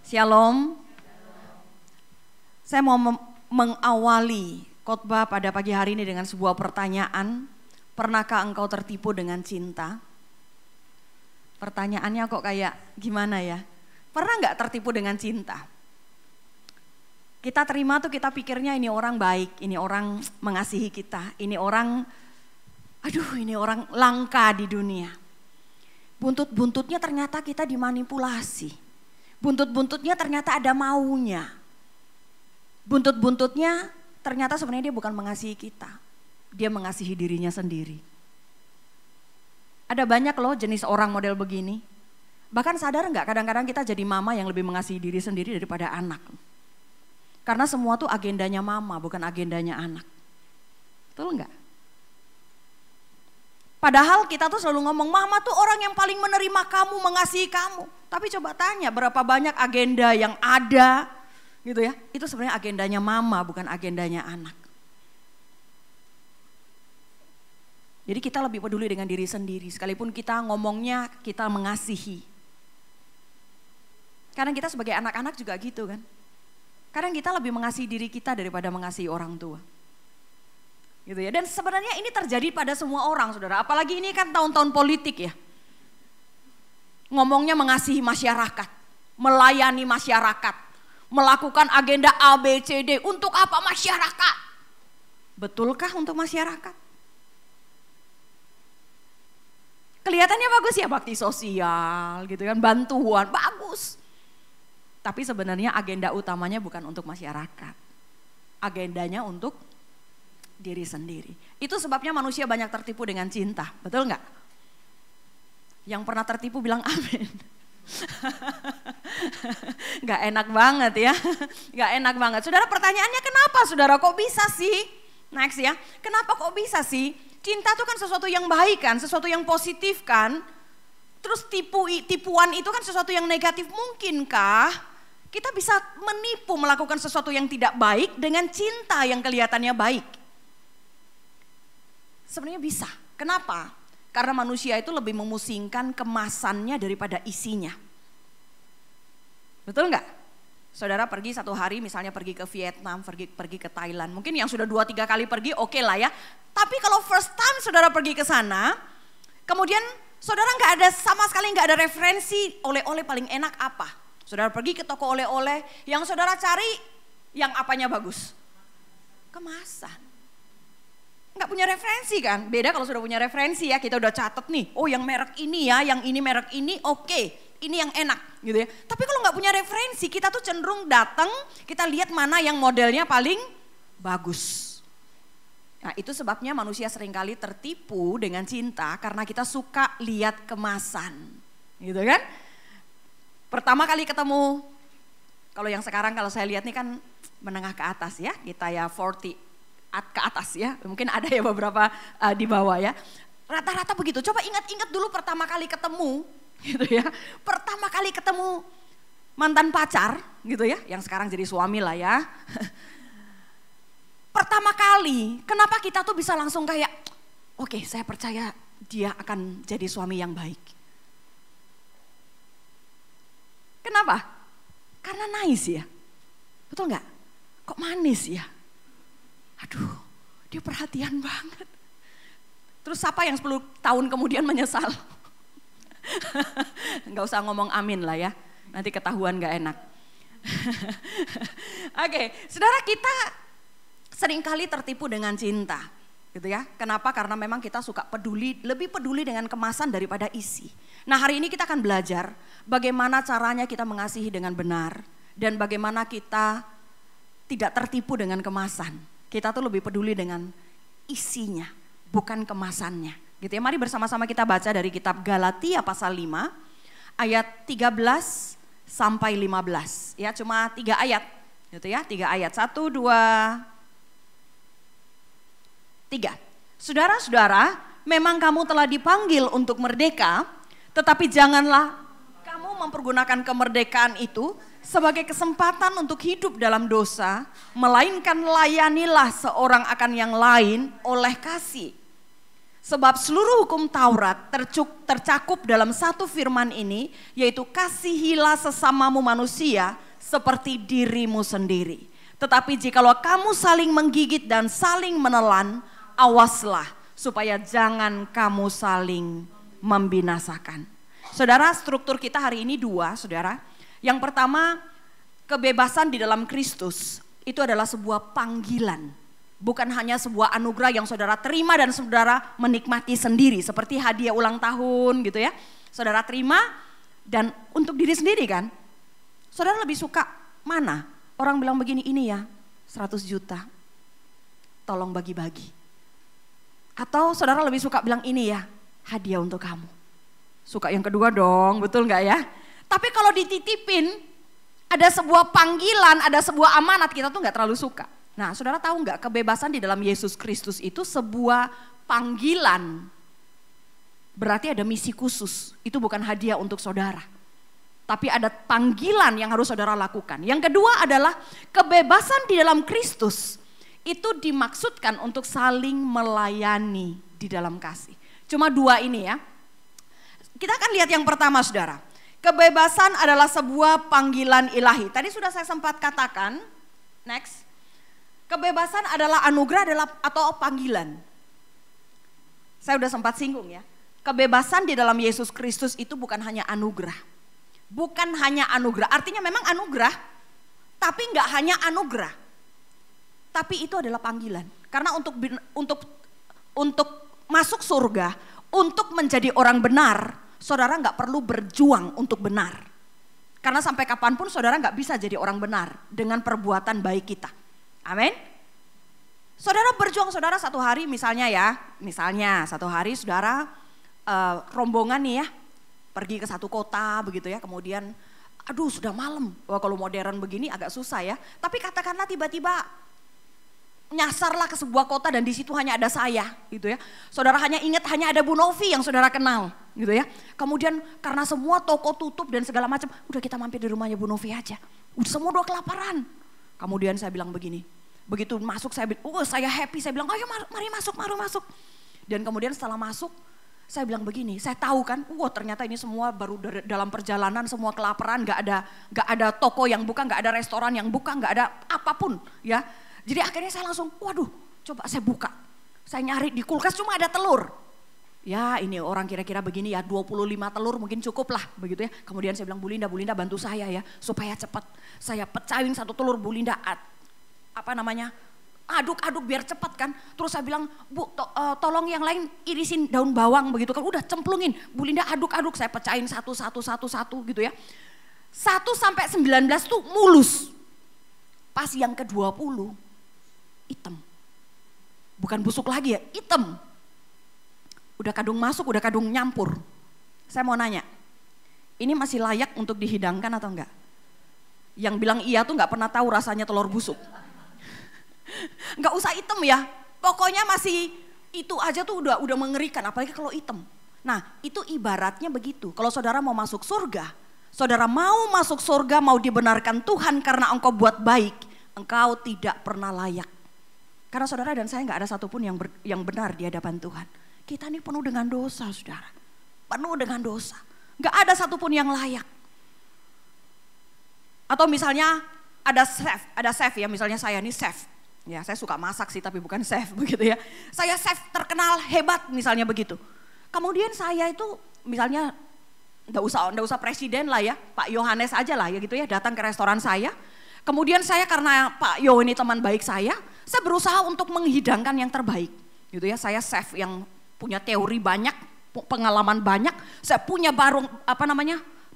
Shalom. Saya mau mengawali khotbah pada pagi hari ini dengan sebuah pertanyaan. Pernahkah engkau tertipu dengan cinta? Pertanyaannya kok kayak gimana ya? Pernah nggak tertipu dengan cinta? Kita terima tuh kita pikirnya ini orang baik, ini orang mengasihi kita, ini orang langka di dunia. Buntut-buntutnya ternyata kita dimanipulasi. Buntut-buntutnya ternyata ada maunya. Buntut-buntutnya ternyata sebenarnya dia bukan mengasihi kita. Dia mengasihi dirinya sendiri. Ada banyak loh jenis orang model begini. Bahkan sadar nggak kadang-kadang kita jadi mama yang lebih mengasihi diri sendiri daripada anak. Karena semua tuh agendanya mama bukan agendanya anak. Betul nggak? Padahal kita tuh selalu ngomong mama tuh orang yang paling menerima kamu, mengasihi kamu. Tapi coba tanya berapa banyak agenda yang ada gitu ya. Itu sebenarnya agendanya mama bukan agendanya anak. Jadi kita lebih peduli dengan diri sendiri sekalipun kita ngomongnya kita mengasihi. Karena kita sebagai anak-anak juga gitu kan. Kadang kita lebih mengasihi diri kita daripada mengasihi orang tua. Gitu ya. Dan sebenarnya ini terjadi pada semua orang, saudara. Apalagi ini kan tahun-tahun politik ya. Ngomongnya mengasihi masyarakat, melayani masyarakat, melakukan agenda A, B, C, D. Untuk apa masyarakat? Betulkah untuk masyarakat? Kelihatannya bagus ya, bakti sosial gitu kan, bantuan, bagus. Tapi sebenarnya agenda utamanya bukan untuk masyarakat. Agendanya untuk diri sendiri. Itu sebabnya manusia banyak tertipu dengan cinta, betul nggak? Yang pernah tertipu bilang amin. Nggak enak banget ya, nggak enak banget. Saudara, pertanyaannya kenapa saudara kok bisa sih? Next ya, kenapa kok bisa sih? Cinta itu kan sesuatu yang baik kan, sesuatu yang positif kan. Terus tipuan itu kan sesuatu yang negatif. Mungkinkah kita bisa menipu melakukan sesuatu yang tidak baik dengan cinta yang kelihatannya baik? Sebenarnya bisa. Kenapa? Karena manusia itu lebih memusingkan kemasannya daripada isinya. Betul nggak? Saudara pergi satu hari misalnya pergi ke Vietnam, pergi ke Thailand. Mungkin yang sudah 2-3 kali pergi oke lah ya. Tapi kalau first time saudara pergi ke sana, kemudian saudara nggak ada sama sekali nggak ada referensi oleh-oleh paling enak apa. Saudara pergi ke toko oleh-oleh, yang saudara cari yang apanya bagus? Kemasan. Nggak punya referensi kan, beda kalau sudah punya referensi ya, kita udah catat nih, oh yang merek ini ya, yang ini merek ini oke, ini yang enak gitu ya. Tapi kalau nggak punya referensi, kita tuh cenderung datang, kita lihat mana yang modelnya paling bagus. Nah itu sebabnya manusia seringkali tertipu dengan cinta karena kita suka lihat kemasan gitu kan. Pertama kali ketemu, kalau yang sekarang kalau saya lihat nih kan menengah ke atas ya, kita ya 40 ke atas ya, mungkin ada ya beberapa di bawah ya. Rata-rata begitu, coba ingat-ingat dulu pertama kali ketemu gitu ya. Pertama kali ketemu mantan pacar gitu ya, yang sekarang jadi suami lah ya. Pertama kali, kenapa kita tuh bisa langsung kayak, oke, saya percaya dia akan jadi suami yang baik. Kenapa? Karena nice ya, betul nggak? Kok manis ya? Aduh, dia perhatian banget. Terus siapa yang 10 tahun kemudian menyesal? Nggak usah ngomong amin lah ya, nanti ketahuan nggak enak. Oke, saudara, kita seringkali tertipu dengan cinta, gitu ya. Kenapa? Karena memang kita suka lebih peduli dengan kemasan daripada isi. Nah hari ini kita akan belajar bagaimana caranya kita mengasihi dengan benar dan bagaimana kita tidak tertipu dengan kemasan. Kita tuh lebih peduli dengan isinya, bukan kemasannya. Gitu ya. Mari bersama-sama kita baca dari kitab Galatia pasal 5 ayat 13 sampai 15. Ya, cuma 3 ayat. Gitu ya, 3 ayat. 1 2 3. Saudara-saudara, memang kamu telah dipanggil untuk merdeka, tetapi janganlah kamu mempergunakan kemerdekaan itu sebagai kesempatan untuk hidup dalam dosa, melainkan layanilah seorang akan yang lain oleh kasih. Sebab seluruh hukum Taurat tercakup dalam satu firman ini, yaitu kasihilah sesamamu manusia seperti dirimu sendiri. Tetapi jikalau kamu saling menggigit dan saling menelan, awaslah supaya jangan kamu saling membinasakan. Saudara, struktur kita hari ini dua, saudara. Yang pertama, kebebasan di dalam Kristus itu adalah sebuah panggilan. Bukan hanya sebuah anugerah yang saudara terima dan saudara menikmati sendiri. Seperti hadiah ulang tahun gitu ya. Saudara terima dan untuk diri sendiri kan. Saudara lebih suka mana? Orang bilang begini, ini ya 100 juta. Tolong bagi-bagi. Atau saudara lebih suka bilang ini ya hadiah untuk kamu. Suka yang kedua dong, betul gak ya? Tapi kalau dititipin, ada sebuah panggilan, ada sebuah amanat, kita tuh gak terlalu suka. Nah, saudara tahu nggak, kebebasan di dalam Yesus Kristus itu sebuah panggilan. Berarti ada misi khusus, itu bukan hadiah untuk saudara. Tapi ada panggilan yang harus saudara lakukan. Yang kedua adalah kebebasan di dalam Kristus. Itu dimaksudkan untuk saling melayani di dalam kasih. Cuma dua ini ya. Kita akan lihat yang pertama saudara. Kebebasan adalah sebuah panggilan ilahi. Tadi sudah saya sempat katakan, next. Kebebasan adalah anugerah atau panggilan. Saya udah sempat singgung ya. Kebebasan di dalam Yesus Kristus itu bukan hanya anugerah. Bukan hanya anugerah, artinya memang anugerah, tapi nggak hanya anugerah. Tapi itu adalah panggilan. Karena untuk masuk surga, untuk menjadi orang benar, saudara nggak perlu berjuang untuk benar. Karena sampai kapanpun saudara nggak bisa jadi orang benar dengan perbuatan baik kita. Amin. Saudara berjuang, saudara satu hari misalnya satu hari saudara rombongan nih ya, pergi ke satu kota begitu ya, kemudian aduh sudah malam. Wah, kalau modern begini agak susah ya. Tapi katakanlah tiba-tiba nyasarlah ke sebuah kota dan di situ hanya ada saya gitu ya. Saudara hanya ingat hanya ada Bu Novi yang saudara kenal gitu ya. Kemudian karena semua toko tutup dan segala macam, udah kita mampir di rumahnya Bu Novi aja. Udah semua udah kelaparan. Kemudian saya bilang begini, begitu masuk saya happy, saya bilang ayo mari masuk. Dan kemudian setelah masuk, saya bilang begini, saya tahu kan, ternyata ini semua baru dalam perjalanan, semua kelaparan, gak ada toko yang buka, gak ada restoran yang buka, gak ada apapun ya. Jadi akhirnya saya langsung, coba saya buka. Saya nyari di kulkas cuma ada telur. Ya ini orang kira-kira begini ya, 25 telur mungkin cukup lah begitu ya. Kemudian saya bilang, Bu Linda bantu saya ya, supaya cepat. Saya pecahin satu telur, Bu Linda, aduk biar cepat kan. Terus saya bilang, Bu tolong yang lain irisin daun bawang begitu kan. Udah cemplungin, Bu Linda aduk, saya pecahin satu gitu ya. 1 sampai 19 tuh mulus. Pas yang ke-20 hitam. Bukan busuk lagi ya, hitam. Udah kadung masuk, udah kadung nyampur. Saya mau nanya, ini masih layak untuk dihidangkan atau enggak? Yang bilang iya tuh gak pernah tahu rasanya telur busuk. Nggak usah hitam ya, pokoknya masih itu aja tuh udah mengerikan, apalagi kalau hitam. Nah itu ibaratnya begitu, kalau saudara mau masuk surga, mau dibenarkan Tuhan karena engkau buat baik, engkau tidak pernah layak. Karena saudara dan saya nggak ada satupun yang benar di hadapan Tuhan. Kita ini penuh dengan dosa saudara, penuh dengan dosa, nggak ada satupun yang layak. Atau misalnya ada chef ya, misalnya saya nih chef. Ya saya suka masak sih tapi bukan chef begitu ya. Saya chef terkenal hebat misalnya begitu. Kemudian saya itu misalnya enggak usah presiden lah ya, Pak Yohanes aja lah ya gitu ya, datang ke restoran saya. Kemudian saya karena Pak Yo ini teman baik saya berusaha untuk menghidangkan yang terbaik gitu ya. Saya chef yang punya teori banyak, pengalaman banyak, saya punya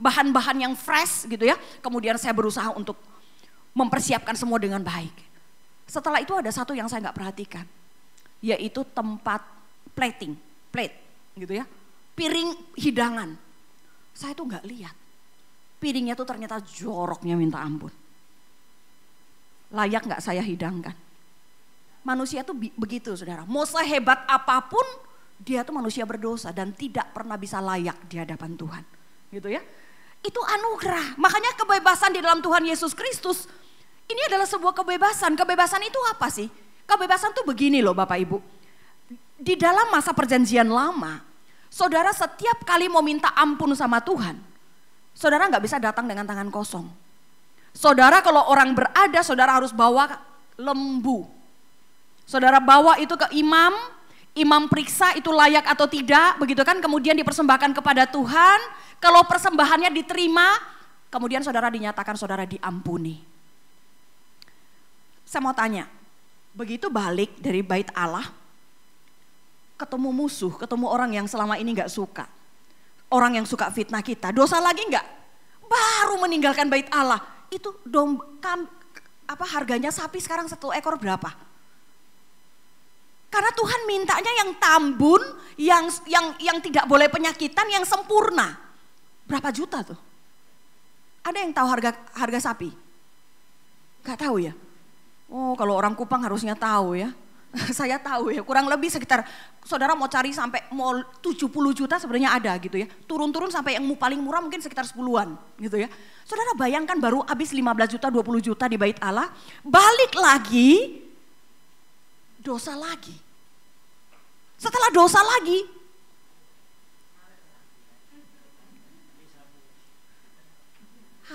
bahan-bahan yang fresh gitu ya. Kemudian saya berusaha untuk mempersiapkan semua dengan baik. Setelah itu ada satu yang saya nggak perhatikan, yaitu tempat plate gitu ya, piring hidangan. Saya tuh nggak lihat, piringnya tuh ternyata joroknya minta ampun. Layak nggak saya hidangkan? Manusia tuh begitu saudara, mau sehebat apapun dia tuh manusia berdosa dan tidak pernah bisa layak di hadapan Tuhan, gitu ya. Itu anugerah, makanya kebebasan di dalam Tuhan Yesus Kristus. Ini adalah sebuah kebebasan. Kebebasan itu apa sih? Kebebasan tuh begini loh Bapak Ibu. Di dalam masa perjanjian lama, saudara setiap kali mau minta ampun sama Tuhan, saudara nggak bisa datang dengan tangan kosong. Saudara kalau orang berada, saudara harus bawa lembu. Saudara bawa itu ke imam, imam periksa itu layak atau tidak, begitu kan, kemudian dipersembahkan kepada Tuhan. Kalau persembahannya diterima, kemudian saudara dinyatakan saudara diampuni. Saya mau tanya, begitu balik dari bait Allah, ketemu musuh, ketemu orang yang selama ini gak suka, orang yang suka fitnah kita, dosa lagi gak? Baru meninggalkan bait Allah, itu harganya sapi sekarang 1 ekor berapa? Karena Tuhan mintanya yang tambun, yang tidak boleh penyakitan, yang sempurna. Berapa juta tuh? Ada yang tahu harga sapi? Gak tahu ya? Oh, kalau orang Kupang harusnya tahu ya. Saya tahu ya, kurang lebih sekitar, saudara mau cari sampai mau 70 juta sebenarnya ada gitu ya. Turun-turun sampai yang paling murah mungkin sekitar 10-an gitu ya. Saudara bayangkan baru habis 15 juta, 20 juta di bait Allah, balik lagi, dosa lagi. Setelah dosa lagi,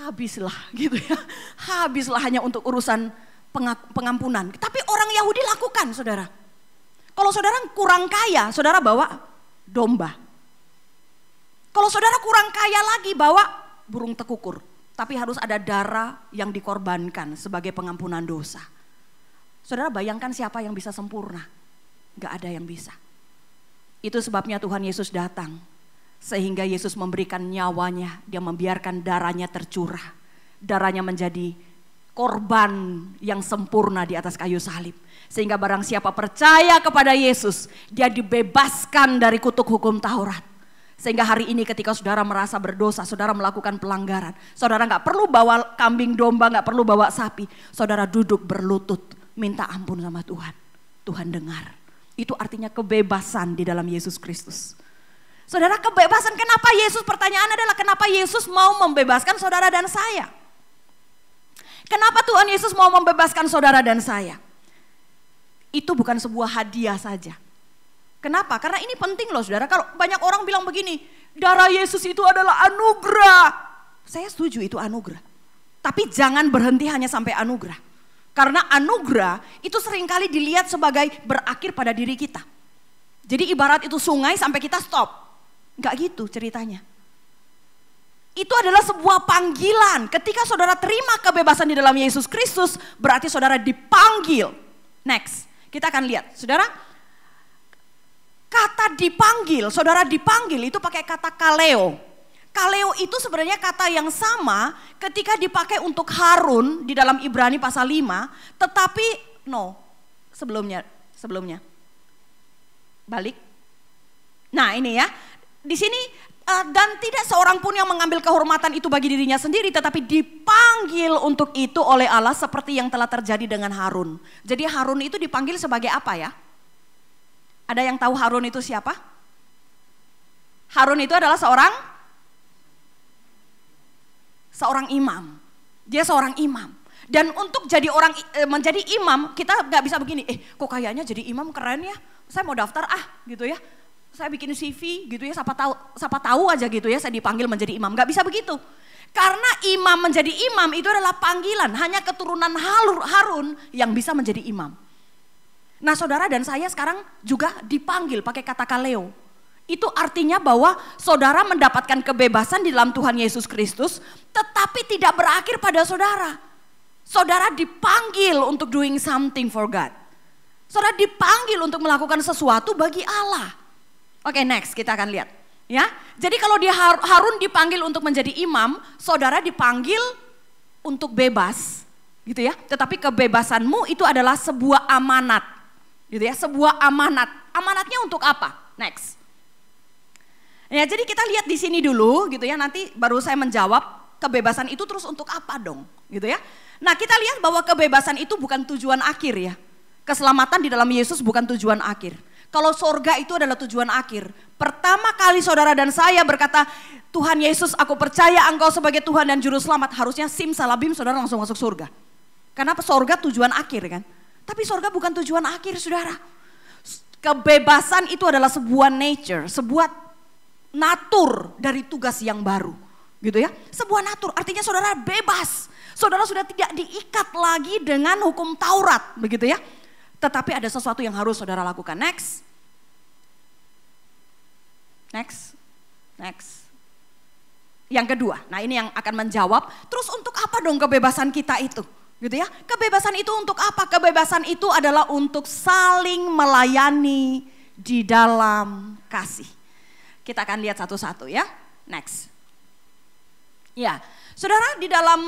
habislah gitu ya. Habislah hanya untuk urusan pengampunan. Tapi orang Yahudi lakukan, saudara. Kalau saudara kurang kaya, saudara bawa domba. Kalau saudara kurang kaya lagi, bawa burung tekukur. Tapi harus ada darah yang dikorbankan sebagai pengampunan dosa. Saudara bayangkan siapa yang bisa sempurna? Gak ada yang bisa. Itu sebabnya Tuhan Yesus datang. Sehingga Yesus memberikan nyawanya, dia membiarkan darahnya tercurah. Darahnya menjadi korban yang sempurna di atas kayu salib. Sehingga barang siapa percaya kepada Yesus, dia dibebaskan dari kutuk hukum Taurat. Sehingga hari ini ketika saudara merasa berdosa, saudara melakukan pelanggaran, saudara gak perlu bawa kambing domba, gak perlu bawa sapi. Saudara duduk berlutut, minta ampun sama Tuhan. Tuhan dengar. Itu artinya kebebasan di dalam Yesus Kristus. Saudara, kebebasan, kenapa Yesus, pertanyaan adalah kenapa Yesus mau membebaskan saudara dan saya? Kenapa Tuhan Yesus mau membebaskan saudara dan saya? Itu bukan sebuah hadiah saja. Kenapa? Karena ini penting loh saudara. Kalau banyak orang bilang begini, darah Yesus itu adalah anugerah. Saya setuju itu anugerah. Tapi jangan berhenti hanya sampai anugerah. Karena anugerah itu seringkali dilihat sebagai berakhir pada diri kita. Jadi ibarat itu sungai sampai kita stop. Enggak gitu ceritanya. Itu adalah sebuah panggilan. Ketika saudara terima kebebasan di dalam Yesus Kristus, berarti saudara dipanggil. Next, kita akan lihat. Saudara, kata dipanggil, saudara dipanggil itu pakai kata kaleo. Kaleo itu sebenarnya kata yang sama ketika dipakai untuk Harun di dalam Ibrani pasal 5, tetapi sebelumnya. Balik. Nah, ini ya. Di sini dan tidak seorang pun yang mengambil kehormatan itu bagi dirinya sendiri, tetapi dipanggil untuk itu oleh Allah seperti yang telah terjadi dengan Harun. Jadi Harun itu dipanggil sebagai apa ya? Ada yang tahu Harun itu siapa? Harun itu adalah seorang imam. Dia seorang imam. Dan untuk menjadi imam, kita gak bisa begini, kok kayaknya jadi imam keren ya, saya mau daftar gitu ya. Saya bikin CV gitu ya, siapa tahu aja gitu ya, saya dipanggil menjadi imam. Gak bisa begitu. Karena imam menjadi imam itu adalah panggilan, hanya keturunan Harun yang bisa menjadi imam. Nah saudara dan saya sekarang juga dipanggil pakai kata kaleo. Itu artinya bahwa saudara mendapatkan kebebasan di dalam Tuhan Yesus Kristus, tetapi tidak berakhir pada saudara. Saudara dipanggil untuk doing something for God. Saudara dipanggil untuk melakukan sesuatu bagi Allah. Oke, next kita akan lihat. Ya, jadi kalau Harun dipanggil untuk menjadi imam, saudara dipanggil untuk bebas, gitu ya. Tetapi kebebasanmu itu adalah sebuah amanat, gitu ya. Sebuah amanat. Amanatnya untuk apa? Next. Ya, jadi kita lihat di sini dulu gitu ya, nanti baru saya menjawab kebebasan itu terus untuk apa dong gitu ya. Nah kita lihat bahwa kebebasan itu bukan tujuan akhir ya. Keselamatan di dalam Yesus bukan tujuan akhir. Kalau sorga itu adalah tujuan akhir. Pertama kali saudara dan saya berkata, Tuhan Yesus aku percaya engkau sebagai Tuhan dan Juru Selamat, harusnya simsalabim saudara langsung masuk surga. Karena sorga tujuan akhir kan. Tapi sorga bukan tujuan akhir saudara. Kebebasan itu adalah sebuah nature, sebuah natur dari tugas yang baru. Gitu ya. Sebuah natur, artinya saudara bebas. Saudara sudah tidak diikat lagi dengan hukum Taurat, begitu ya. Tetapi ada sesuatu yang harus saudara lakukan. Next. Yang kedua, nah ini yang akan menjawab, terus untuk apa dong kebebasan kita itu? Gitu ya. Kebebasan itu untuk apa? Kebebasan itu adalah untuk saling melayani di dalam kasih. Kita akan lihat satu-satu ya. Next. Ya, saudara di dalam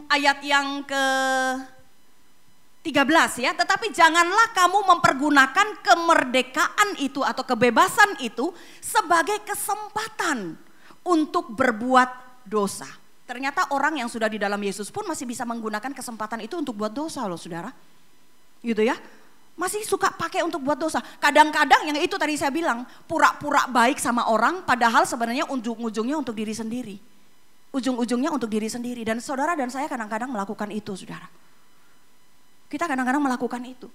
ayat yang ke-13 ya, tetapi janganlah kamu mempergunakan kemerdekaan itu atau kebebasan itu sebagai kesempatan untuk berbuat dosa. Ternyata orang yang sudah di dalam Yesus pun masih bisa menggunakan kesempatan itu untuk buat dosa loh saudara. Gitu ya. Masih suka pakai untuk buat dosa. Kadang-kadang yang itu tadi saya bilang, pura-pura baik sama orang padahal sebenarnya ujung-ujungnya untuk diri sendiri. Ujung-ujungnya untuk diri sendiri. Dan saudara dan saya kadang-kadang melakukan itu saudara. Kita kadang-kadang melakukan itu.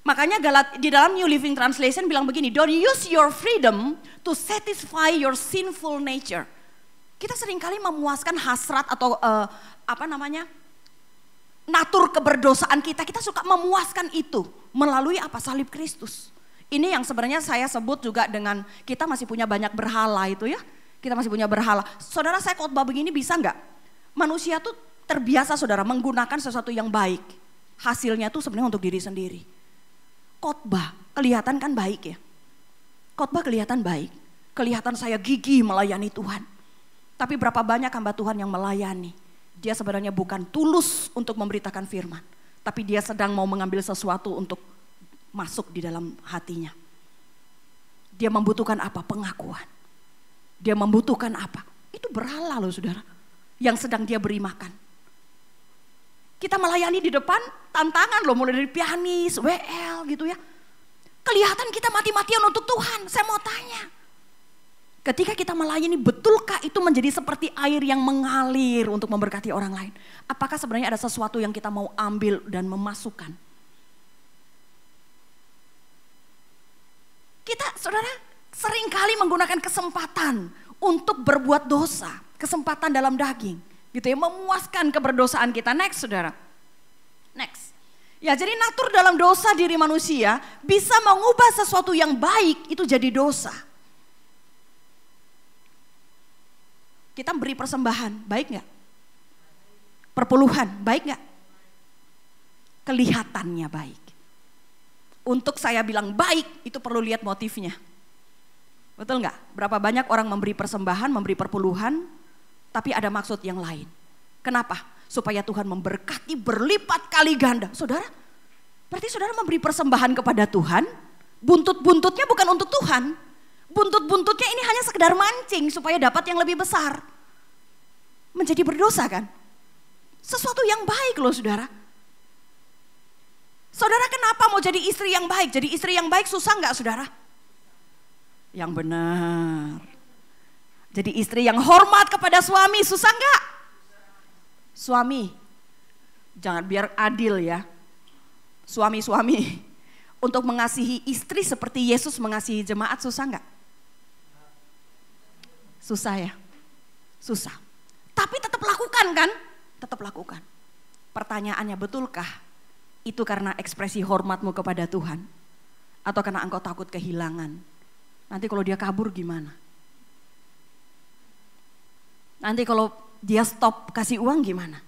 Makanya di dalam New Living Translation bilang begini, don't use your freedom to satisfy your sinful nature. Kita seringkali memuaskan hasrat atau natur keberdosaan kita suka memuaskan itu melalui salib Kristus. Ini yang sebenarnya saya sebut juga dengan kita masih punya banyak berhala itu ya. Kita masih punya berhala. Saudara, saya khotbah begini bisa nggak? Manusia tuh terbiasa saudara menggunakan sesuatu yang baik. Hasilnya tuh sebenarnya untuk diri sendiri. Khotbah kelihatan kan baik ya. Khotbah kelihatan baik. Kelihatan saya gigih melayani Tuhan. Tapi berapa banyak hamba Tuhan yang melayani. Dia sebenarnya bukan tulus untuk memberitakan firman. Tapi dia sedang mau mengambil sesuatu untuk masuk di dalam hatinya. Dia membutuhkan apa? Pengakuan. Dia membutuhkan apa? Itu berhala loh saudara. Yang sedang dia beri makan. Kita melayani di depan tantangan loh. Mulai dari pianis, WL gitu ya. Kelihatan kita mati-matian untuk Tuhan. Saya mau tanya. Ketika kita melayani, betulkah itu menjadi seperti air yang mengalir untuk memberkati orang lain? Apakah sebenarnya ada sesuatu yang kita mau ambil dan memasukkan? Kita, saudara, seringkali menggunakan kesempatan untuk berbuat dosa. Kesempatan dalam daging. Gitu ya, memuaskan keberdosaan kita. Next, saudara. Next. Ya, jadi natur dalam dosa diri manusia bisa mengubah sesuatu yang baik itu jadi dosa. Kita beri persembahan, baik gak? Perpuluhan, baik gak? Kelihatannya baik. Untuk saya bilang baik, itu perlu lihat motifnya. Betul gak? Berapa banyak orang memberi persembahan, memberi perpuluhan, tapi ada maksud yang lain. Kenapa? Supaya Tuhan memberkati berlipat kali ganda. Saudara, berarti saudara memberi persembahan kepada Tuhan, buntut-buntutnya bukan untuk Tuhan. Buntut-buntutnya ini hanya sekedar mancing supaya dapat yang lebih besar. Menjadi berdosa kan? Sesuatu yang baik loh saudara. Saudara kenapa mau jadi istri yang baik? Jadi istri yang baik susah gak saudara? Yang benar. Jadi istri yang hormat kepada suami susah gak? Suami, jangan biar adil ya. Suami-suami, untuk mengasihi istri seperti Yesus mengasihi jemaat susah gak? Susah ya, susah. Tapi tetap lakukan kan? Tetap lakukan. Pertanyaannya, betulkah itu karena ekspresi hormatmu kepada Tuhan? Atau karena engkau takut kehilangan? Nanti kalau dia kabur gimana? Nanti kalau dia stop kasih uang gimana?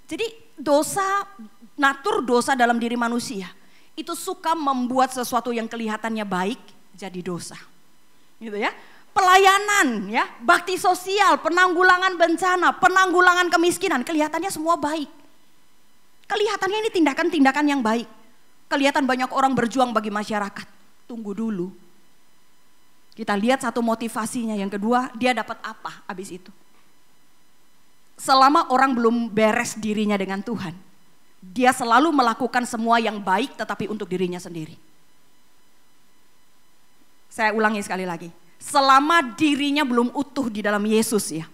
Jadi dosa, natur dosa dalam diri manusia itu suka membuat sesuatu yang kelihatannya baik jadi dosa. Gitu ya. Pelayanan ya, bakti sosial, penanggulangan bencana, penanggulangan kemiskinan, kelihatannya semua baik. Kelihatannya ini tindakan-tindakan yang baik. Kelihatan banyak orang berjuang bagi masyarakat. Tunggu dulu. Kita lihat satu motivasinya, yang kedua dia dapat apa habis itu. Selama orang belum beres dirinya dengan Tuhan, dia selalu melakukan semua yang baik tetapi untuk dirinya sendiri. Saya ulangi sekali lagi. Selama dirinya belum utuh di dalam Yesus ya.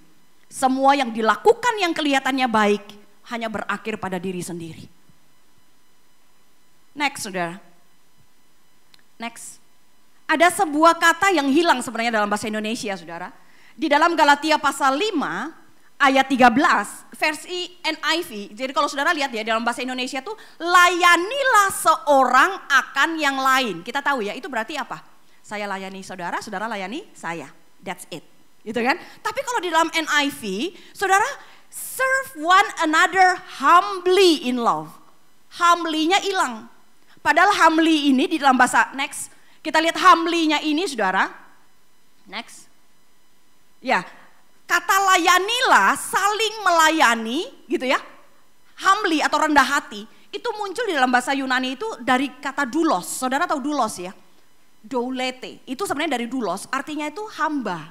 Semua yang dilakukan yang kelihatannya baik hanya berakhir pada diri sendiri. Next, saudara. Next. Ada sebuah kata yang hilang sebenarnya dalam bahasa Indonesia, saudara. Di dalam Galatia pasal 5 ayat 13 versi NIV. Jadi kalau saudara lihat ya dalam bahasa Indonesia tuh layanilah seorang akan yang lain. Kita tahu ya itu berarti apa? Saya layani saudara, saudara layani saya. That's it. Gitu kan? Tapi kalau di dalam NIV, saudara serve one another humbly in love. Humbly-nya hilang. Padahal humbly ini di dalam bahasa next. Kita lihat humbly-nya ini saudara. Next. Ya, kata layanilah, saling melayani gitu ya. Humbly atau rendah hati. Itu muncul di dalam bahasa Yunani itu dari kata doulos. Saudara tahu doulos ya? Doulete. Itu sebenarnya dari doulos, artinya itu hamba.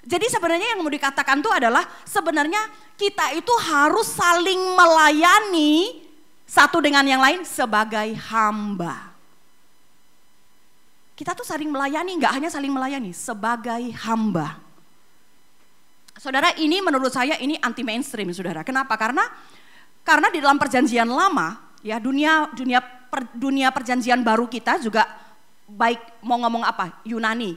Jadi sebenarnya yang mau dikatakan itu adalah sebenarnya kita itu harus saling melayani satu dengan yang lain sebagai hamba. Kita tuh saling melayani, nggak hanya saling melayani, sebagai hamba. Saudara, ini menurut saya ini anti mainstream, saudara. Kenapa? Karena di dalam perjanjian lama, ya dunia perjanjian baru kita juga baik mau ngomong apa, Yunani,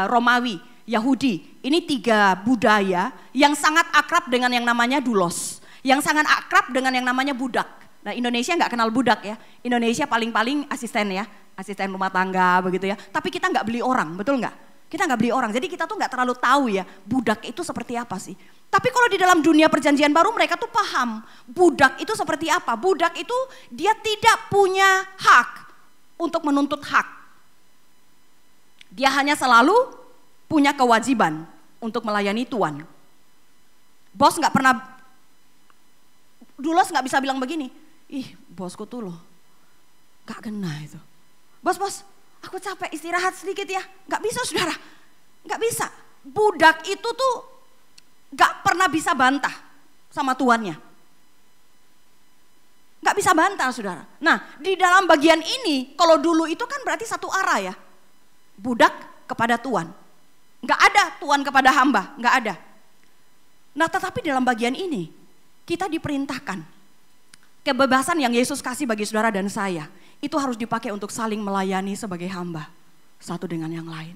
Romawi, Yahudi. Ini 3 budaya yang sangat akrab dengan yang namanya doulos, yang sangat akrab dengan yang namanya budak. Nah, Indonesia nggak kenal budak ya. Indonesia paling-paling asisten ya. Asisten rumah tangga begitu ya. Tapi kita nggak beli orang, betul nggak? Kita nggak beli orang. Jadi kita tuh nggak terlalu tahu ya budak itu seperti apa sih. Tapi kalau di dalam dunia perjanjian baru mereka tuh paham budak itu seperti apa. Budak itu dia tidak punya hak untuk menuntut hak. Dia hanya selalu punya kewajiban untuk melayani tuan. Bos nggak pernah, doulos nggak bisa bilang begini. Ih, bosku tuh loh nggak kena itu. Bos, aku capek istirahat sedikit ya. Gak bisa saudara, gak bisa. Budak itu tuh gak pernah bisa bantah sama tuannya. Gak bisa bantah saudara. Nah di dalam bagian ini, kalau dulu itu kan berarti satu arah ya. Budak kepada tuan. Gak ada tuan kepada hamba, gak ada. Nah tetapi dalam bagian ini, kita diperintahkan. Kebebasan yang Yesus kasih bagi saudara dan saya, itu harus dipakai untuk saling melayani sebagai hamba satu dengan yang lain.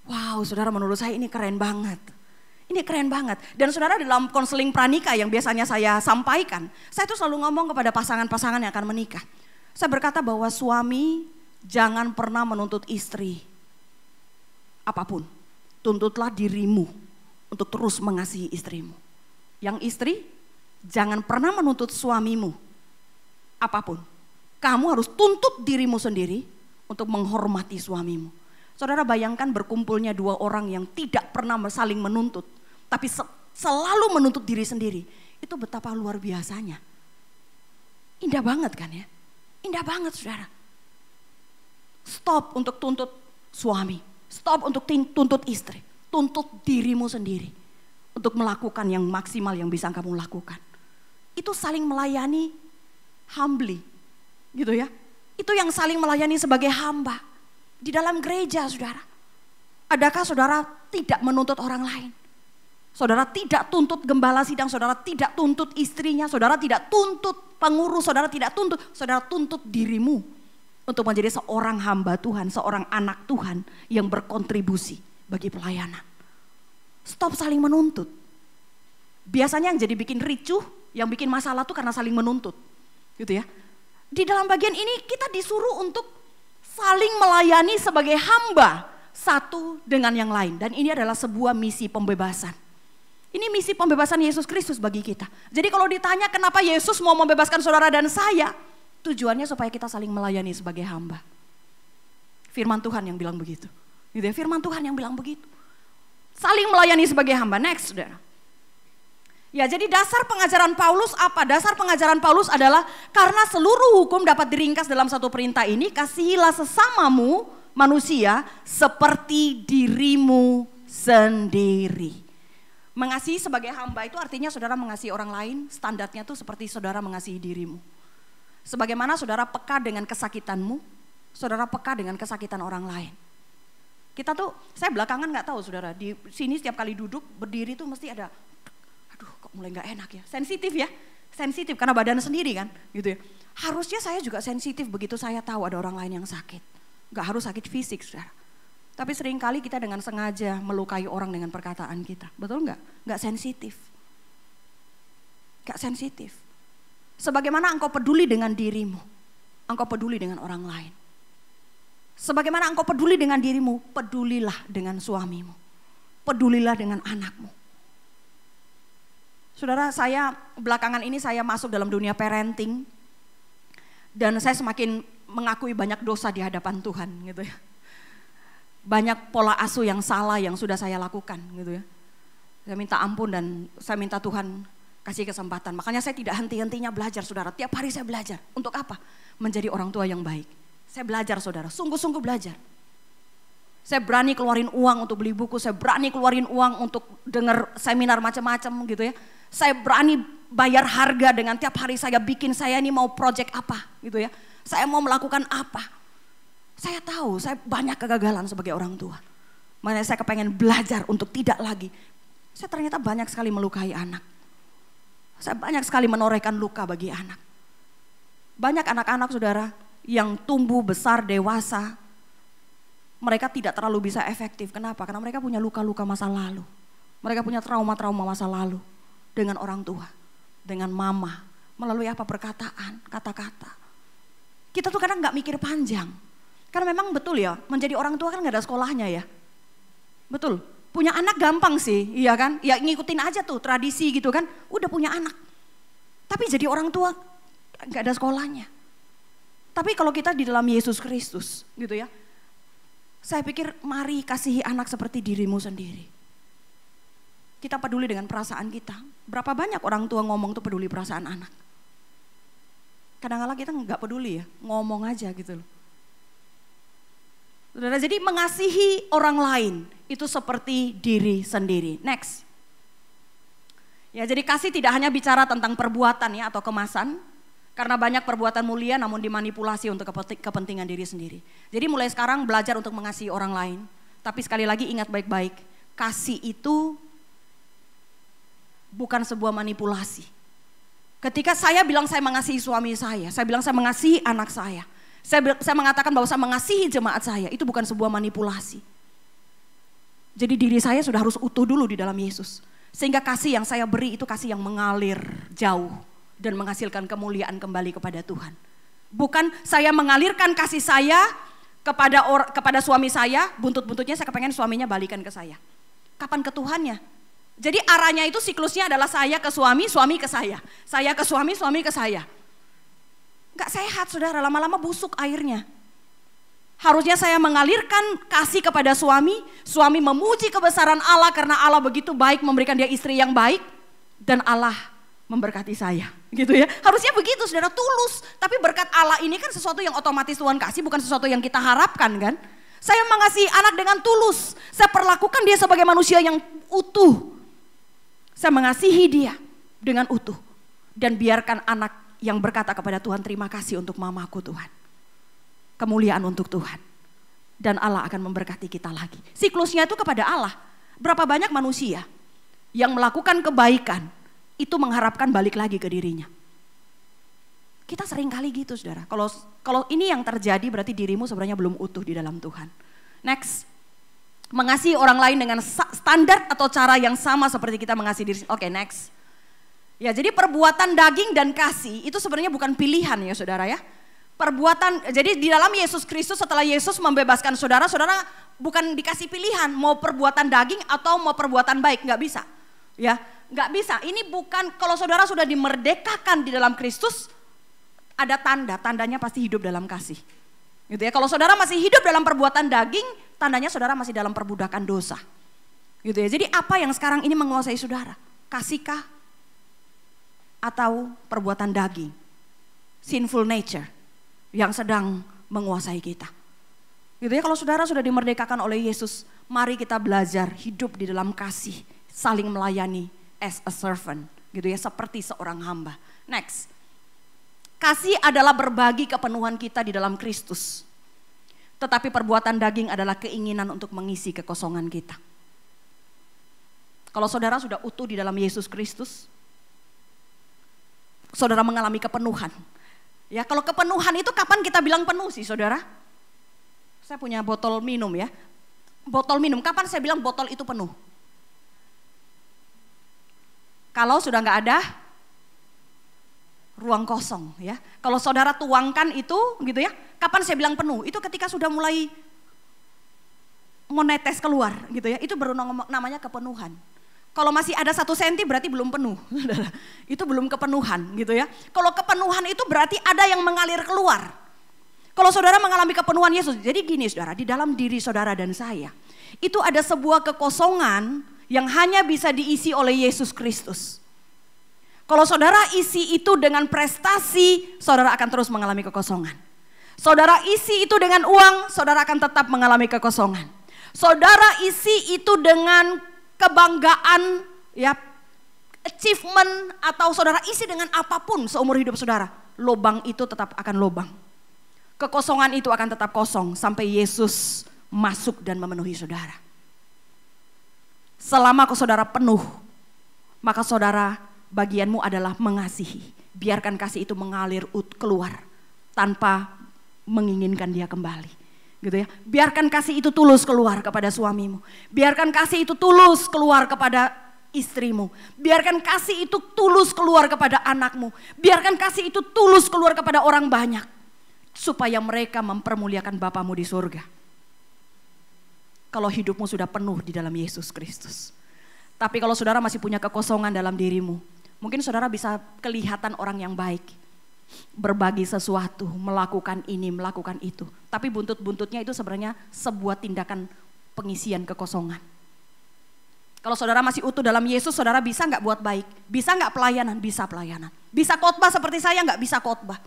Wow, saudara, menurut saya ini keren banget. Ini keren banget. Dan saudara, dalam konseling pranikah yang biasanya saya sampaikan, saya tuh selalu ngomong kepada pasangan-pasangan yang akan menikah. Saya berkata bahwa suami jangan pernah menuntut istri apapun. Tuntutlah dirimu untuk terus mengasihi istrimu. Yang istri jangan pernah menuntut suamimu apapun. Kamu harus tuntut dirimu sendiri untuk menghormati suamimu. Saudara, bayangkan berkumpulnya 2 orang yang tidak pernah saling menuntut, tapi selalu menuntut diri sendiri. Itu betapa luar biasanya. Indah banget kan ya? Indah banget saudara. Stop untuk tuntut suami. Stop untuk tuntut istri. Tuntut dirimu sendiri untuk melakukan yang maksimal yang bisa kamu lakukan. Itu saling melayani humbly. Gitu ya. Itu yang saling melayani sebagai hamba. Di dalam gereja saudara. Adakah saudara tidak menuntut orang lain? Saudara tidak tuntut gembala sidang, saudara tidak tuntut istrinya, saudara tidak tuntut pengurus, saudara tidak tuntut, saudara tuntut dirimu untuk menjadi seorang hamba Tuhan, seorang anak Tuhan yang berkontribusi bagi pelayanan. Stop saling menuntut. Biasanya yang jadi bikin ricuh, yang bikin masalah tuh karena saling menuntut. Gitu ya. Di dalam bagian ini kita disuruh untuk saling melayani sebagai hamba satu dengan yang lain. Dan ini adalah sebuah misi pembebasan. Ini misi pembebasan Yesus Kristus bagi kita. Jadi kalau ditanya kenapa Yesus mau membebaskan saudara dan saya, tujuannya supaya kita saling melayani sebagai hamba. Firman Tuhan yang bilang begitu. Gitu ya, firman Tuhan yang bilang begitu. Saling melayani sebagai hamba. Next, saudara. Ya, jadi dasar pengajaran Paulus apa? Dasar pengajaran Paulus adalah karena seluruh hukum dapat diringkas dalam satu perintah ini, kasihilah sesamamu manusia seperti dirimu sendiri. Mengasihi sebagai hamba itu artinya saudara mengasihi orang lain, standarnya tuh seperti saudara mengasihi dirimu. Sebagaimana saudara peka dengan kesakitanmu, saudara peka dengan kesakitan orang lain. Kita tuh, saya belakangan gak tahu saudara, di sini setiap kali duduk berdiri tuh mesti ada, aduh kok mulai gak enak ya, sensitif ya. Sensitif karena badan sendiri kan, gitu ya. Harusnya saya juga sensitif begitu saya tahu ada orang lain yang sakit. Gak harus sakit fisik, saudara. Tapi seringkali kita dengan sengaja melukai orang dengan perkataan kita. Betul gak? Gak sensitif. Gak sensitif. Sebagaimana engkau peduli dengan dirimu, engkau peduli dengan orang lain. Sebagaimana engkau peduli dengan dirimu, pedulilah dengan suamimu. Pedulilah dengan anakmu. Saudara, saya belakangan ini saya masuk dalam dunia parenting. Dan saya semakin mengakui banyak dosa di hadapan Tuhan gitu ya. Banyak pola asuh yang salah yang sudah saya lakukan gitu ya. Saya minta ampun dan saya minta Tuhan kasih kesempatan. Makanya saya tidak henti-hentinya belajar, saudara. Tiap hari saya belajar. Untuk apa? Menjadi orang tua yang baik. Saya belajar, saudara. Sungguh-sungguh belajar. Saya berani keluarin uang untuk beli buku. Saya berani keluarin uang untuk dengar seminar macam-macam gitu ya. Saya berani bayar harga dengan tiap hari saya bikin, saya ini mau project apa gitu ya. Saya mau melakukan apa. Saya tahu saya banyak kegagalan sebagai orang tua. Makanya saya kepengen belajar untuk tidak lagi. Saya ternyata banyak sekali melukai anak. Saya banyak sekali menorehkan luka bagi anak. Banyak anak-anak, saudara, yang tumbuh besar dewasa. Mereka tidak terlalu bisa efektif. Kenapa? Karena mereka punya luka-luka masa lalu. Mereka punya trauma-trauma masa lalu. Dengan orang tua, dengan mama, melalui apa perkataan, kata-kata. Kita tuh kadang gak mikir panjang. Karena memang betul ya, menjadi orang tua kan gak ada sekolahnya ya. Betul, punya anak gampang sih, iya kan? Ya ngikutin aja tuh tradisi gitu kan, udah punya anak. Tapi jadi orang tua gak ada sekolahnya. Tapi kalau kita di dalam Yesus Kristus gitu ya, saya pikir mari kasihi anak seperti dirimu sendiri. Kita peduli dengan perasaan kita. Berapa banyak orang tua ngomong tuh peduli perasaan anak. Kadang-kadang kita nggak peduli ya, ngomong aja gitu loh. Saudara, jadi mengasihi orang lain itu seperti diri sendiri. Next. Ya, jadi kasih tidak hanya bicara tentang perbuatan ya atau kemasan. Karena banyak perbuatan mulia namun dimanipulasi untuk kepentingan diri sendiri. Jadi mulai sekarang belajar untuk mengasihi orang lain. Tapi sekali lagi ingat baik-baik, kasih itu bukan sebuah manipulasi. Ketika saya bilang saya mengasihi suami saya bilang saya mengasihi anak saya mengatakan bahwa saya mengasihi jemaat saya, itu bukan sebuah manipulasi. Jadi diri saya sudah harus utuh dulu di dalam Yesus. Sehingga kasih yang saya beri itu kasih yang mengalir jauh dan menghasilkan kemuliaan kembali kepada Tuhan. Bukan saya mengalirkan kasih saya kepada suami saya, buntut-buntutnya saya kepengen suaminya balikan ke saya. Kapan ke Tuhannya? Jadi arahnya itu siklusnya adalah saya ke suami, suami ke saya. Saya ke suami, suami ke saya. Gak sehat, saudara, lama-lama busuk airnya. Harusnya saya mengalirkan kasih kepada suami, suami memuji kebesaran Allah karena Allah begitu baik memberikan dia istri yang baik. Dan Allah memberkati saya, gitu ya. Harusnya begitu, saudara, tulus. Tapi berkat Allah ini kan sesuatu yang otomatis Tuhan kasih, bukan sesuatu yang kita harapkan kan. Saya mengasihi anak dengan tulus. Saya perlakukan dia sebagai manusia yang utuh. Saya mengasihi dia dengan utuh. Dan biarkan anak yang berkata kepada Tuhan, terima kasih untuk mamaku Tuhan. Kemuliaan untuk Tuhan. Dan Allah akan memberkati kita lagi. Siklusnya itu kepada Allah. Berapa banyak manusia yang melakukan kebaikan, itu mengharapkan balik lagi ke dirinya. Kita sering kali gitu, saudara. Kalau ini yang terjadi berarti dirimu sebenarnya belum utuh di dalam Tuhan. Next. Mengasihi orang lain dengan standar atau cara yang sama seperti kita mengasihi diri. Oke, next. Ya, jadi perbuatan daging dan kasih itu sebenarnya bukan pilihan ya, saudara ya. Jadi di dalam Yesus Kristus setelah Yesus membebaskan saudara, saudara bukan dikasih pilihan mau perbuatan daging atau mau perbuatan baik, nggak bisa. Ya, nggak bisa. Ini bukan, kalau saudara sudah dimerdekakan di dalam Kristus, ada tandanya pasti hidup dalam kasih. Gitu ya. Kalau saudara masih hidup dalam perbuatan daging, tandanya saudara masih dalam perbudakan dosa. Gitu ya. Jadi apa yang sekarang ini menguasai saudara? Kasihkah atau perbuatan daging? Sinful nature yang sedang menguasai kita. Gitu ya. Kalau saudara sudah dimerdekakan oleh Yesus, mari kita belajar hidup di dalam kasih, saling melayani as a servant, gitu ya, seperti seorang hamba. Next. Kasih adalah berbagi kepenuhan kita di dalam Kristus. Tetapi perbuatan daging adalah keinginan untuk mengisi kekosongan kita. Kalau saudara sudah utuh di dalam Yesus Kristus, saudara mengalami kepenuhan. Ya, kalau kepenuhan itu kapan kita bilang penuh sih saudara? Saya punya botol minum ya. Botol minum, kapan saya bilang botol itu penuh? Kalau sudah nggak ada ruang kosong ya. Kalau saudara tuangkan itu gitu ya, kapan saya bilang penuh? Itu ketika sudah mulai menetes keluar gitu ya. Itu baru namanya kepenuhan. Kalau masih ada 1 senti berarti belum penuh. Itu belum kepenuhan gitu ya. Kalau kepenuhan itu berarti ada yang mengalir keluar. Kalau saudara mengalami kepenuhan Yesus, jadi gini saudara, di dalam diri saudara dan saya, itu ada sebuah kekosongan yang hanya bisa diisi oleh Yesus Kristus. Kalau saudara isi itu dengan prestasi, saudara akan terus mengalami kekosongan. Saudara isi itu dengan uang, saudara akan tetap mengalami kekosongan. Saudara isi itu dengan kebanggaan, ya, achievement, atau saudara isi dengan apapun seumur hidup saudara, lubang itu tetap akan lubang. Kekosongan itu akan tetap kosong sampai Yesus masuk dan memenuhi saudara. Selama saudara penuh, maka saudara bagianmu adalah mengasihi. Biarkan kasih itu mengalir keluar tanpa menginginkan dia kembali. Gitu ya. Biarkan kasih itu tulus keluar kepada suamimu. Biarkan kasih itu tulus keluar kepada istrimu. Biarkan kasih itu tulus keluar kepada anakmu. Biarkan kasih itu tulus keluar kepada orang banyak. Supaya mereka mempermuliakan Bapamu di surga. Kalau hidupmu sudah penuh di dalam Yesus Kristus. Tapi kalau saudara masih punya kekosongan dalam dirimu, mungkin saudara bisa kelihatan orang yang baik. Berbagi sesuatu, melakukan ini, melakukan itu. Tapi buntut-buntutnya itu sebenarnya sebuah tindakan pengisian kekosongan. Kalau saudara masih utuh dalam Yesus, saudara bisa nggak buat baik? Bisa nggak pelayanan? Bisa pelayanan. Bisa khotbah seperti saya? Nggak bisa khotbah.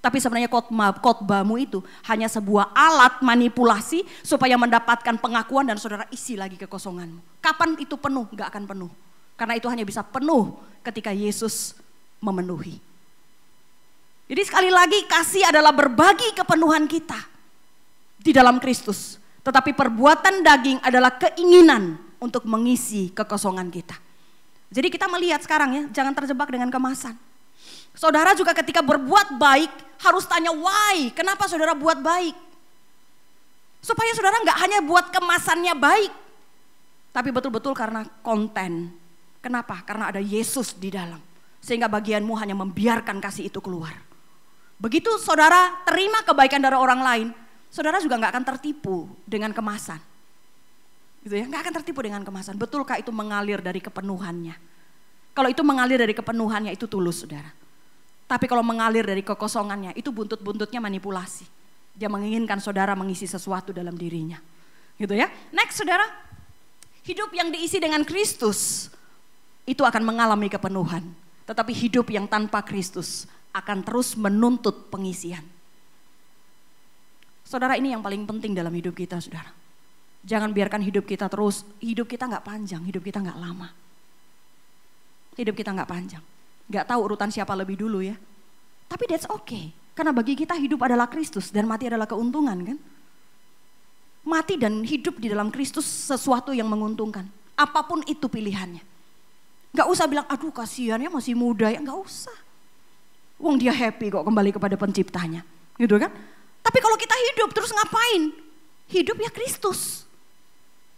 Tapi sebenarnya khotbahmu itu hanya sebuah alat manipulasi supaya mendapatkan pengakuan dan saudara isi lagi kekosonganmu. Kapan itu penuh? Gak akan penuh. Karena itu hanya bisa penuh ketika Yesus memenuhi. Jadi sekali lagi kasih adalah berbagi kepenuhan kita di dalam Kristus. Tetapi perbuatan daging adalah keinginan untuk mengisi kekosongan kita. Jadi kita melihat sekarang ya, jangan terjebak dengan kemasan. Saudara juga ketika berbuat baik harus tanya why, kenapa saudara buat baik? Supaya saudara nggak hanya buat kemasannya baik, tapi betul-betul karena konten. Kenapa? Karena ada Yesus di dalam. Sehingga bagianmu hanya membiarkan kasih itu keluar. Begitu saudara terima kebaikan dari orang lain, saudara juga nggak akan tertipu dengan kemasan. Gitu ya, nggak akan tertipu dengan kemasan. Betulkah itu mengalir dari kepenuhannya? Kalau itu mengalir dari kepenuhannya itu tulus saudara. Tapi kalau mengalir dari kekosongannya itu buntut-buntutnya manipulasi. Dia menginginkan saudara mengisi sesuatu dalam dirinya. Gitu ya. Next saudara, hidup yang diisi dengan Kristus itu akan mengalami kepenuhan. Tetapi hidup yang tanpa Kristus akan terus menuntut pengisian. Saudara, ini yang paling penting dalam hidup kita saudara. Jangan biarkan hidup kita nggak panjang, hidup kita nggak lama. Hidup kita nggak panjang. Gak tahu urutan siapa lebih dulu ya. Tapi that's okay. Karena bagi kita hidup adalah Kristus dan mati adalah keuntungan kan. Mati dan hidup di dalam Kristus sesuatu yang menguntungkan. Apapun itu pilihannya. Gak usah bilang aduh kasihan ya masih muda ya. Gak usah. Wong dia happy kok kembali kepada penciptanya. Gitu kan. Tapi kalau kita hidup terus ngapain? Hidup ya Kristus.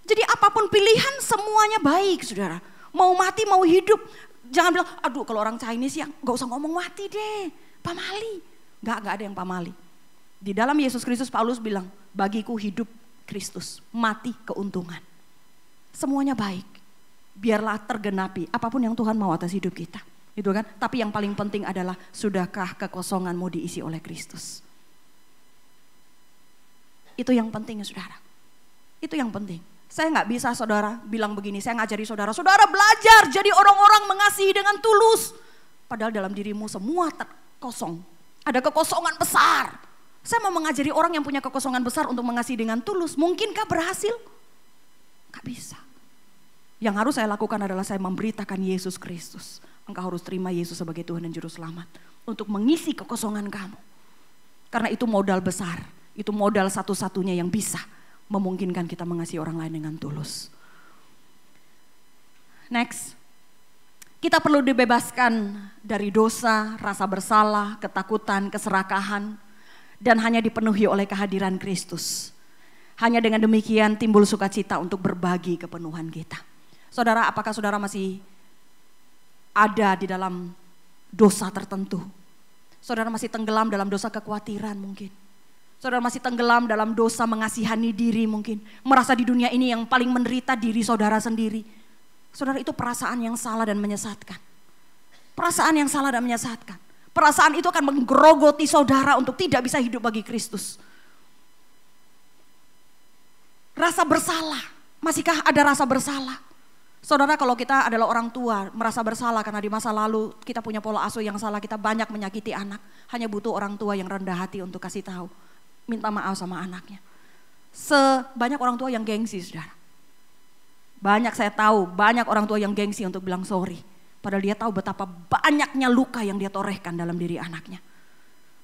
Jadi apapun pilihan semuanya baik saudara. Mau mati mau hidup. Jangan bilang, aduh kalau orang Chinese ya gak usah ngomong mati deh, pamali. Gak ada yang pamali. Di dalam Yesus Kristus Paulus bilang, bagiku hidup Kristus, mati keuntungan. Semuanya baik, biarlah tergenapi apapun yang Tuhan mau atas hidup kita. Gitu kan? Tapi yang paling penting adalah, sudahkah kekosonganmu diisi oleh Kristus? Itu yang penting ya saudara. Itu yang penting. Saya nggak bisa saudara bilang begini, saya ngajari saudara, saudara belajar jadi orang-orang mengasihi dengan tulus. Padahal dalam dirimu semua kosong. Ada kekosongan besar. Saya mau mengajari orang yang punya kekosongan besar untuk mengasihi dengan tulus. Mungkinkah berhasil? Nggak bisa. Yang harus saya lakukan adalah saya memberitakan Yesus Kristus. Engkau harus terima Yesus sebagai Tuhan dan Juru Selamat. Untuk mengisi kekosongan kamu. Karena itu modal besar. Itu modal satu-satunya yang bisa memungkinkan kita mengasihi orang lain dengan tulus. Next. Kita perlu dibebaskan dari dosa, rasa bersalah, ketakutan, keserakahan, dan hanya dipenuhi oleh kehadiran Kristus. Hanya dengan demikian timbul sukacita untuk berbagi kepenuhan kita. Saudara, apakah saudara masih ada di dalam dosa tertentu? Saudara masih tenggelam dalam dosa kekhawatiran mungkin. Saudara masih tenggelam dalam dosa mengasihani diri mungkin. Merasa di dunia ini yang paling menderita diri saudara sendiri. Saudara, itu perasaan yang salah dan menyesatkan. Perasaan yang salah dan menyesatkan. Perasaan itu akan menggerogoti saudara untuk tidak bisa hidup bagi Kristus. Rasa bersalah. Masihkah ada rasa bersalah? Saudara, kalau kita adalah orang tua merasa bersalah karena di masa lalu kita punya pola asuh yang salah, kita banyak menyakiti anak. Hanya butuh orang tua yang rendah hati untuk kasih tahu. Minta maaf sama anaknya. Sebanyak orang tua yang gengsi, saudara. Banyak, saya tahu, banyak orang tua yang gengsi untuk bilang sorry. Padahal dia tahu betapa banyaknya luka yang dia torehkan dalam diri anaknya.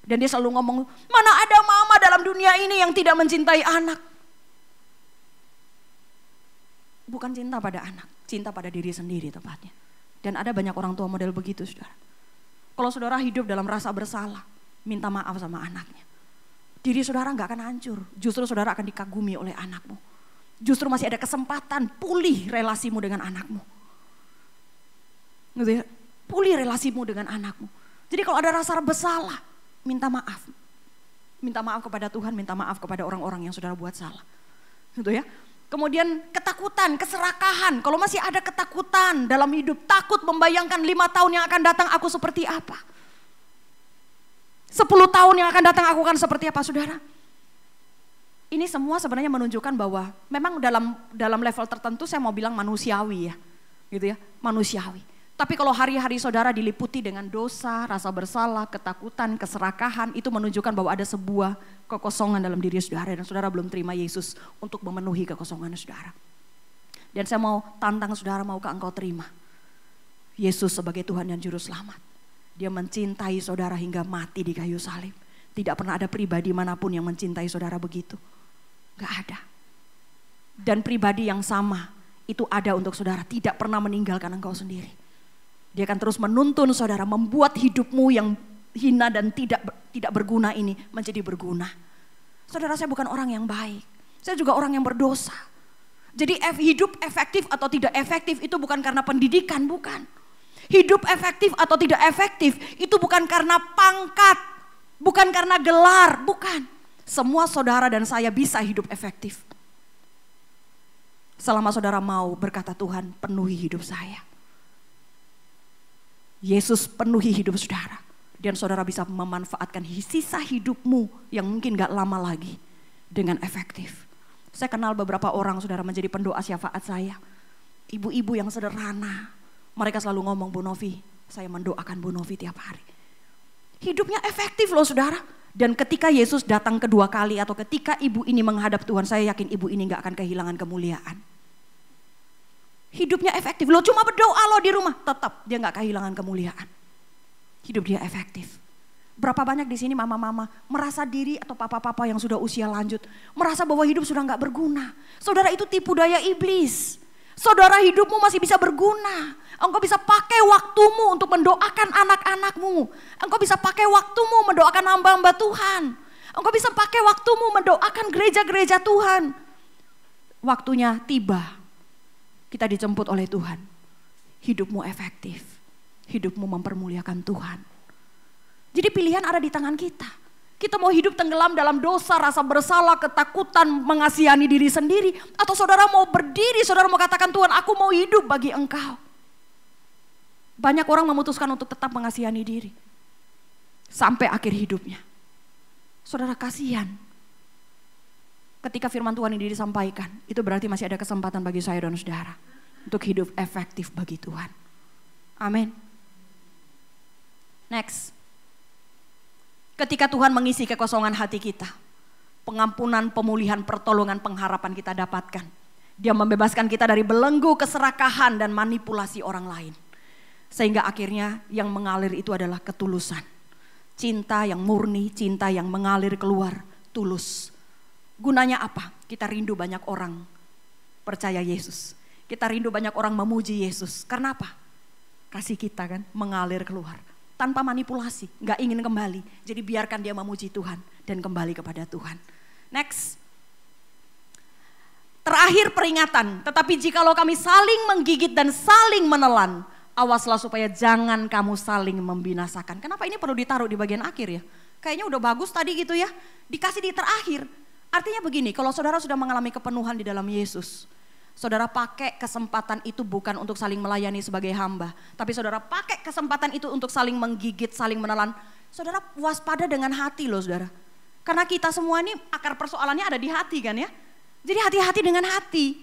Dan dia selalu ngomong, mana ada mama dalam dunia ini yang tidak mencintai anak. Bukan cinta pada anak, cinta pada diri sendiri tepatnya. Dan ada banyak orang tua model begitu, saudara. Kalau saudara hidup dalam rasa bersalah, minta maaf sama anaknya. Diri saudara gak akan hancur, justru saudara akan dikagumi oleh anakmu. Justru masih ada kesempatan pulih relasimu dengan anakmu. Gitu ya, pulih relasimu dengan anakmu. Jadi kalau ada rasa bersalah, minta maaf. Minta maaf kepada Tuhan, minta maaf kepada orang-orang yang saudara buat salah. Gitu ya. Kemudian ketakutan, keserakahan. Kalau masih ada ketakutan dalam hidup, takut membayangkan 5 tahun yang akan datang aku seperti apa. 10 tahun yang akan datang aku akan seperti apa, saudara? Ini semua sebenarnya menunjukkan bahwa memang dalam level tertentu saya mau bilang manusiawi ya. Gitu ya, manusiawi. Tapi kalau hari-hari saudara diliputi dengan dosa, rasa bersalah, ketakutan, keserakahan, itu menunjukkan bahwa ada sebuah kekosongan dalam diri saudara dan saudara belum terima Yesus untuk memenuhi kekosongan saudara. Dan saya mau tantang saudara, maukah engkau terima Yesus sebagai Tuhan dan Juru Selamat? Dia mencintai saudara hingga mati di kayu salib. Tidak pernah ada pribadi manapun yang mencintai saudara begitu. Gak ada. Dan pribadi yang sama itu ada untuk saudara, tidak pernah meninggalkan engkau sendiri. Dia akan terus menuntun saudara, membuat hidupmu yang hina dan tidak berguna ini menjadi berguna. Saudara, saya bukan orang yang baik. Saya juga orang yang berdosa. Jadi hidup efektif atau tidak efektif itu bukan karena pendidikan, bukan. Hidup efektif atau tidak efektif itu bukan karena pangkat, bukan karena gelar, bukan. Semua saudara dan saya bisa hidup efektif. Selama saudara mau berkata, Tuhan penuhi hidup saya. Yesus penuhi hidup saudara. Dan saudara bisa memanfaatkan sisa hidupmu yang mungkin gak lama lagi dengan efektif. Saya kenal beberapa orang saudara menjadi pendoa syafaat saya. Ibu-ibu yang sederhana. Mereka selalu ngomong, Bu Novi, saya mendoakan Bu Novi tiap hari. Hidupnya efektif loh saudara. Dan ketika Yesus datang kedua kali atau ketika ibu ini menghadap Tuhan, saya yakin ibu ini gak akan kehilangan kemuliaan. Hidupnya efektif. Lo cuma berdoa lo di rumah, tetap dia gak kehilangan kemuliaan. Hidup dia efektif. Berapa banyak di sini mama-mama merasa diri atau papa-papa yang sudah usia lanjut merasa bahwa hidup sudah gak berguna. Saudara, itu tipu daya iblis. Saudara, hidupmu masih bisa berguna. Engkau bisa pakai waktumu untuk mendoakan anak-anakmu. Engkau bisa pakai waktumu mendoakan hamba-hamba Tuhan. Engkau bisa pakai waktumu mendoakan gereja-gereja Tuhan. Waktunya tiba. Kita dijemput oleh Tuhan. Hidupmu efektif. Hidupmu mempermuliakan Tuhan. Jadi pilihan ada di tangan kita. Kita mau hidup tenggelam dalam dosa, rasa bersalah, ketakutan, mengasihani diri sendiri. Atau saudara mau berdiri, saudara mau katakan, Tuhan aku mau hidup bagi Engkau. Banyak orang memutuskan untuk tetap mengasihani diri. Sampai akhir hidupnya. Saudara, kasihan. Ketika firman Tuhan ini disampaikan, itu berarti masih ada kesempatan bagi saya dan saudara. Untuk hidup efektif bagi Tuhan. Amin. Next. Ketika Tuhan mengisi kekosongan hati kita. Pengampunan, pemulihan, pertolongan, pengharapan kita dapatkan. Dia membebaskan kita dari belenggu, keserakahan, dan manipulasi orang lain. Sehingga akhirnya yang mengalir itu adalah ketulusan. Cinta yang murni, cinta yang mengalir keluar, tulus. Gunanya apa? Kita rindu banyak orang percaya Yesus. Kita rindu banyak orang memuji Yesus. Karena apa? kasih kita kan mengalir keluar. Tanpa manipulasi, gak ingin kembali. Jadi biarkan dia memuji Tuhan dan kembali kepada Tuhan. Next. Terakhir peringatan, tetapi jikalau kami saling menggigit dan saling menelan, awaslah supaya jangan kamu saling membinasakan. Kenapa ini perlu ditaruh di bagian akhir ya? Kayaknya udah bagus tadi gitu ya, dikasih di terakhir. Artinya begini, kalau saudara sudah mengalami kepenuhan di dalam Yesus, saudara pakai kesempatan itu bukan untuk saling melayani sebagai hamba, tapi saudara pakai kesempatan itu untuk saling menggigit, saling menelan. Saudara waspada dengan hati loh saudara. Karena kita semua ini akar persoalannya ada di hati kan ya. Jadi hati-hati dengan hati.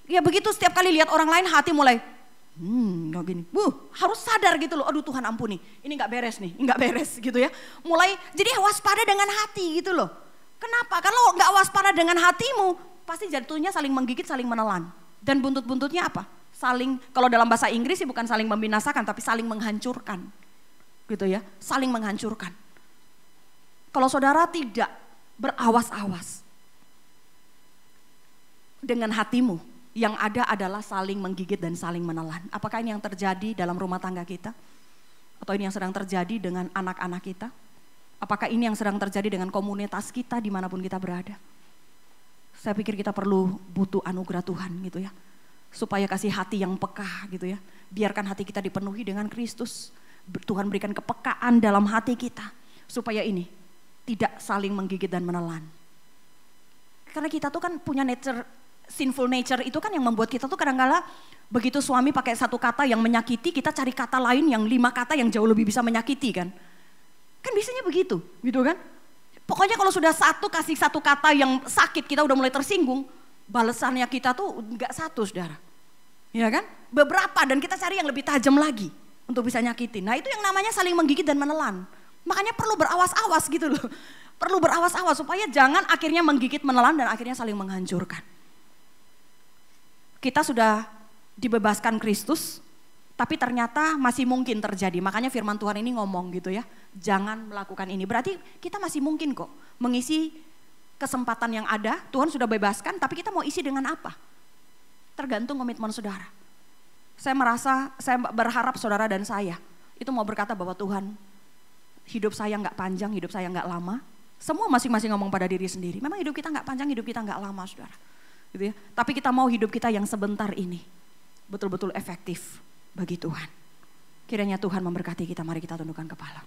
Ya begitu setiap kali lihat orang lain hati mulai, gak gini. Harus sadar gitu loh, aduh Tuhan ampuni, ini gak beres nih, gak beres gitu ya. Mulai, jadi waspada dengan hati gitu loh. Kenapa? Kalau gak waspada dengan hatimu, pasti jatuhnya saling menggigit, saling menelan. Dan buntut-buntutnya apa? Saling, kalau dalam bahasa Inggris sih bukan saling membinasakan, tapi saling menghancurkan. Gitu ya, saling menghancurkan. Kalau saudara tidak berawas-awas dengan hatimu, yang ada adalah saling menggigit dan saling menelan. Apakah ini yang terjadi dalam rumah tangga kita? Atau ini yang sedang terjadi dengan anak-anak kita? Apakah ini yang sedang terjadi dengan komunitas kita dimanapun kita berada? Saya pikir kita perlu butuh anugerah Tuhan gitu ya. Supaya kasih hati yang peka gitu ya. Biarkan hati kita dipenuhi dengan Kristus. Tuhan berikan kepekaan dalam hati kita. Supaya ini tidak saling menggigit dan menelan. Karena kita tuh kan punya nature, sinful nature itu kan yang membuat kita tuh kadang-kala begitu suami pakai satu kata yang menyakiti, kita cari kata lain yang 5 kata yang jauh lebih bisa menyakiti kan. Kan biasanya begitu, gitu kan. Pokoknya kalau sudah kasih satu kata yang sakit, kita udah mulai tersinggung, balasannya kita tuh gak satu saudara. Ya kan, beberapa dan kita cari yang lebih tajam lagi untuk bisa nyakitin. Nah itu yang namanya saling menggigit dan menelan. Makanya perlu berawas-awas gitu loh. Perlu berawas-awas supaya jangan akhirnya menggigit, menelan dan akhirnya saling menghancurkan. Kita sudah dibebaskan Kristus, tapi ternyata masih mungkin terjadi. Makanya firman Tuhan ini ngomong gitu ya, jangan melakukan ini. Berarti kita masih mungkin kok mengisi kesempatan yang ada. Tuhan sudah bebaskan, tapi kita mau isi dengan apa? Tergantung komitmen saudara. Saya berharap saudara dan saya itu mau berkata bahwa Tuhan, hidup saya nggak panjang, hidup saya nggak lama. Semua masing-masing ngomong pada diri sendiri. Memang hidup kita nggak panjang, hidup kita nggak lama saudara. Gitu ya. Tapi kita mau hidup kita yang sebentar ini betul-betul efektif bagi Tuhan. Kiranya Tuhan memberkati kita, mari kita tundukkan kepala.